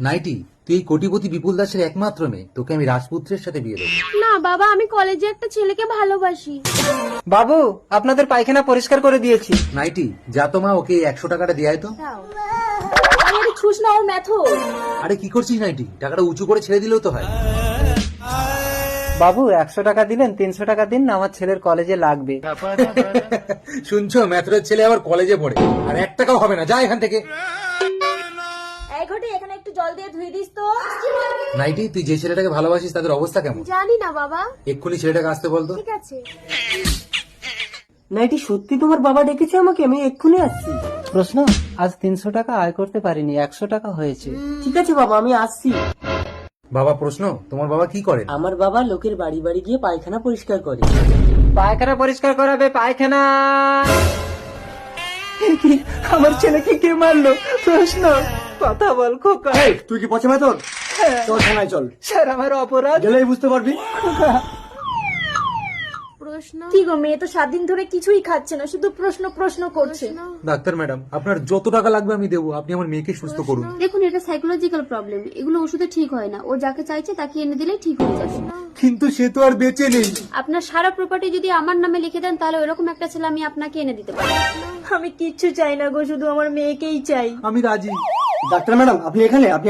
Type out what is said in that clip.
Nightie, তুই এই কোটিপতি বিপুল দাসের একমাত্র মেয়ে, তোকে আমি রাজপুত্রের সাথে বিয়ে দেবো। না বাবা, আমি কলেজে একটা ছেলেকে ভালোবাসি। বাবু, আপনাদের পায়খানা পরিষ্কার করে দিয়েছি। নাইটি, যা তো মা, ওকে 100 টাকাটা দিয়ে আয় তো। আরে ছুস না, ওর মেথড। আরে কি করছিস নাইটি, টাকাটা উঁচু করে ছেড়ে দিলেও তো হয়। বাবু 100 টাকা দিলেন, 300 টাকা দিন না, আমার ছেলের কলেজে লাগবে। শুনছো, ম্যাথরের ছেলে আবার কলেজে পড়ে, আর 1 টাকাও হবে না, যা এখান থেকে। এই ঘটে, এখানে একটু জল দিয়ে ধুয়ে দিস তো। নাইটি, তুই যে ছেলেটাকে ভালোবাসিস তাদের অবস্থা কেমন? জানি না বাবা। এক্ষুনি ছেলেটাকে আসতে বলতো। ঠিক আছে। নাইটি, সত্যি তোমার বাবা ডেকেছে আমাকে? আমি এক্ষুনি আসছি। প্রশ্ন, আজ 300 টাকা আয় করতে পারিনি, 100 টাকা হয়েছে। ঠিক আছে বাবা, আমি আসছি। বাবা, প্রশ্ন, তোমার বাবা কি করেন? আমার বাবা লোকের বাড়ি বাড়ি গিয়ে পায়খানা পরিষ্কার করে। পায়খানা পরিষ্কার করাবে, পায়খানা। আমার ছেলেকে কে মারলো? প্রশ্ন, কথা বল খোকা। তুই কি পচে তোর? চল থানায় চল, স্যার, আমার অপরাধ। গেলেই বুঝতে পারবি। প্রশ্ন কি গো, মেয়ে তো 7 দিন ধরে কিছুই খাচ্ছে না, শুধু প্রশ্ন প্রশ্ন করছে। ডাক্তার ম্যাডাম, আপনার যত টাকা লাগবে আমি দেবো, আপনি আমার মেয়েকে সুস্থ করুন। দেখুন, এটা সাইকোলজিক্যাল প্রবলেম, এগুলো ওষুধে ঠিক হয় না। ও যাকে চাইছে তাকে এনে দিলেই ঠিক হয়ে যাবে। কিন্তু সে তো আর বেঁচে নেই। আপনার সারা প্রপার্টি যদি আমার নামে লিখে দেন, তাহলে ওরকম একটা ছেলে আমি আপনাকে এনে দিতে পারি। আমি কিচ্ছু চাই না গো, শুধু আমার মেয়েকেই চাই। আমি রাজি। ডাক্তার ম্যাডাম, আপনি এখানে? আপনি